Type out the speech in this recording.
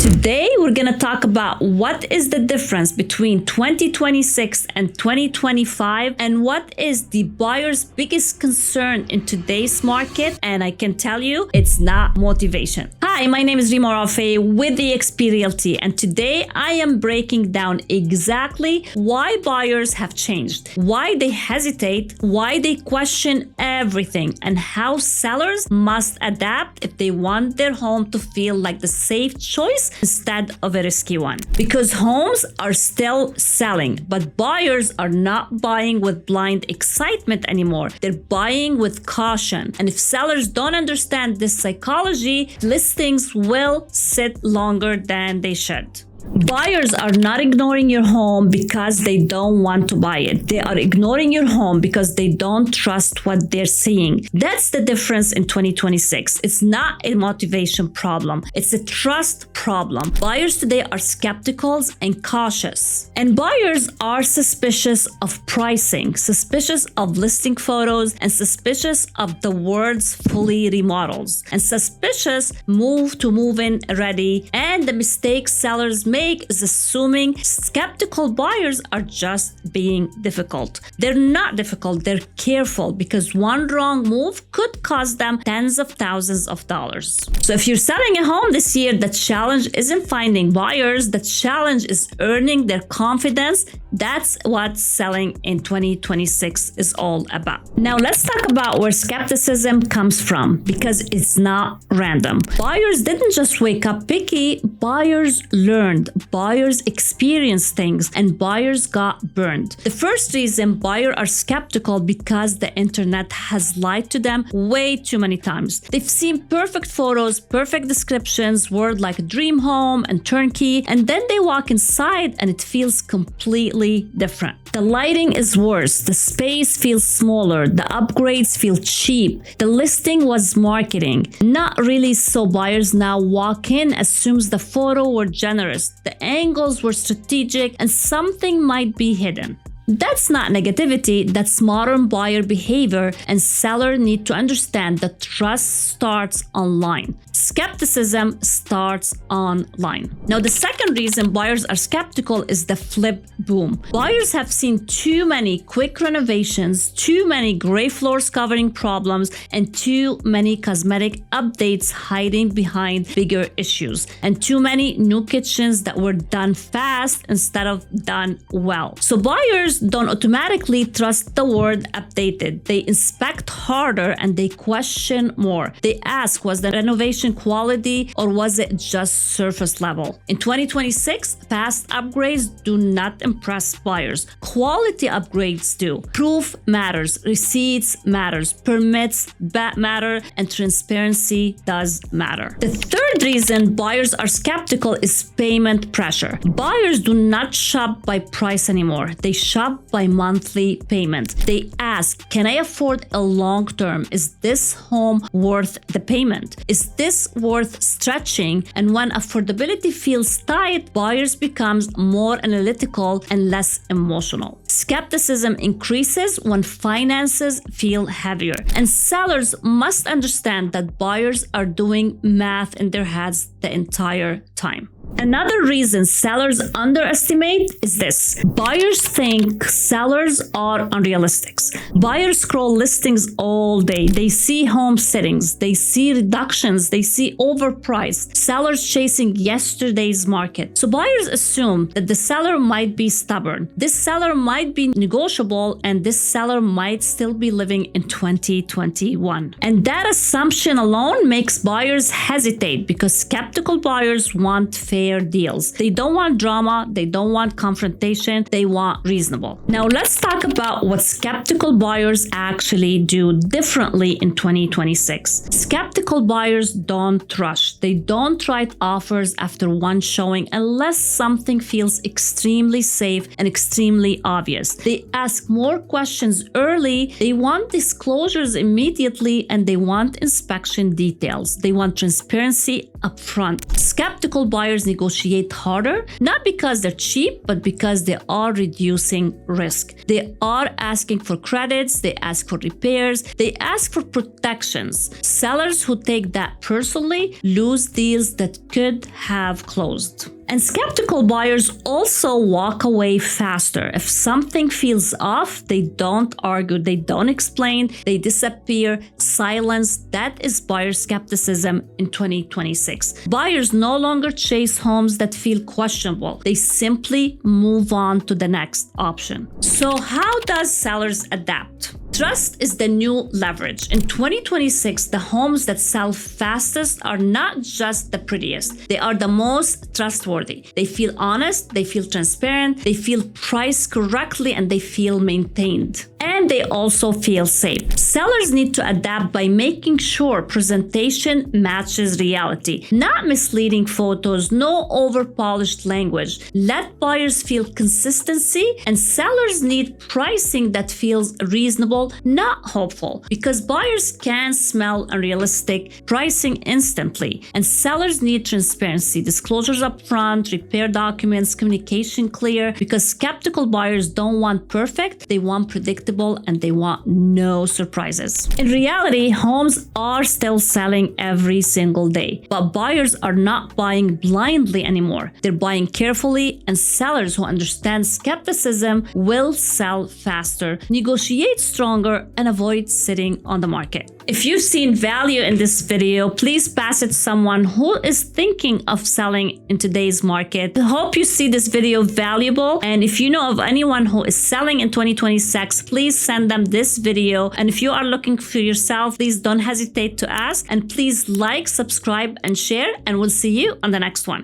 Today, we're going to talk about what is the difference between 2026 and 2025 and what is the buyer's biggest concern in today's market. And I can tell you, it's not motivation. Hi, my name is Rima Rafay with the XP Realty, and today I am breaking down exactly why buyers have changed, why they hesitate, why they question everything, and how sellers must adapt if they want their home to feel like the safe choice instead of a risky one. Because homes are still selling, but buyers are not buying with blind excitement anymore. They're buying with caution. And if sellers don't understand this psychology, listings will sit longer than they should. Buyers are not ignoring your home because they don't want to buy it. They are ignoring your home because they don't trust what they're seeing. That's the difference in 2026. It's not a motivation problem. It's a trust problem. Buyers today are skeptical and cautious. And buyers are suspicious of pricing, suspicious of listing photos, and suspicious of the words fully remodels, and suspicious move to move in ready. And the mistake sellers make is assuming skeptical buyers are just being difficult. They're not difficult, they're careful, because one wrong move could cost them tens of thousands of dollars. So if you're selling a home this year, the challenge isn't finding buyers, the challenge is earning their confidence. That's what selling in 2026 is all about. Now let's talk about where skepticism comes from, because it's not random. Buyers didn't just wake up picky, buyers learned. Buyers experienced things, and buyers got burned. The first reason buyers are skeptical because the internet has lied to them way too many times. They've seen perfect photos, perfect descriptions, words like dream home and turnkey, and then they walk inside and it feels completely different. The lighting is worse, the space feels smaller, the upgrades feel cheap, the listing was marketing. Not really, so buyers now walk in, assumes the photo were generous, the angles were strategic, and something might be hidden. That's not negativity, that's modern buyer behavior, and sellers need to understand that trust starts online. Skepticism starts online. Now, the second reason buyers are skeptical is the flip boom. Buyers have seen too many quick renovations, too many gray floors covering problems, and too many cosmetic updates hiding behind bigger issues, and too many new kitchens that were done fast instead of done well. So buyers don't automatically trust the word updated. They inspect harder and they question more. They ask, was the renovation quality or was it just surface level? In 2026, fast upgrades do not impress buyers. Quality upgrades do. Proof matters, receipts matters, permits matter, and transparency does matter. The third reason buyers are skeptical is payment pressure. Buyers do not shop by price anymore. They shop by monthly payment. They ask, can I afford a long term? Is this home worth the payment? Is this worth stretching? And when affordability feels tight, buyers becomes more analytical and less emotional. Skepticism increases when finances feel heavier. And sellers must understand that buyers are doing math in their heads the entire time. Another reason sellers underestimate is this. Buyers think sellers are unrealistic. Buyers scroll listings all day. They see home sittings. They see reductions. They see overpriced. Sellers chasing yesterday's market. So buyers assume that the seller might be stubborn. This seller might be negotiable, and this seller might still be living in 2021. And that assumption alone makes buyers hesitate, because skeptical buyers want fair deals. They don't want drama. They don't want confrontation. They want reasonable. Now let's talk about what skeptical buyers actually do differently in 2026. Skeptical buyers don't rush. They don't write offers after one showing unless something feels extremely safe and extremely obvious. They ask more questions early. They want disclosures immediately, and they want inspection details. They want transparency upfront. Skeptical buyers buyers negotiate harder, not because they're cheap, but because they are reducing risk. They are asking for credits, they ask for repairs, they ask for protections. Sellers who take that personally lose deals that could have closed. And skeptical buyers also walk away faster. If something feels off, they don't argue, they don't explain, they disappear, silence. That is buyer skepticism in 2026. Buyers no longer chase homes that feel questionable. They simply move on to the next option. So how does sellers adapt? Trust is the new leverage. In 2026, the homes that sell fastest are not just the prettiest. They are the most trustworthy. They feel honest, they feel transparent, they feel priced correctly, and they feel maintained. And they also feel safe. Sellers need to adapt by making sure presentation matches reality. Not misleading photos, no overpolished language. Let buyers feel consistency, and sellers need pricing that feels reasonable, not hopeful, because buyers can smell unrealistic pricing instantly, and sellers need transparency, disclosures up front, repair documents, communication clear, because skeptical buyers don't want perfect, they want predictable, and they want no surprises. In reality, homes are still selling every single day, but buyers are not buying blindly anymore. They're buying carefully, and sellers who understand skepticism will sell faster, negotiate stronger, and avoid sitting on the market. If you've seen value in this video, please pass it to someone who is thinking of selling in today's market. I hope you see this video valuable. And if you know of anyone who is selling in 2026, please send them this video. And if you are looking for yourself, please don't hesitate to ask. And please like, subscribe, and share. And we'll see you on the next one.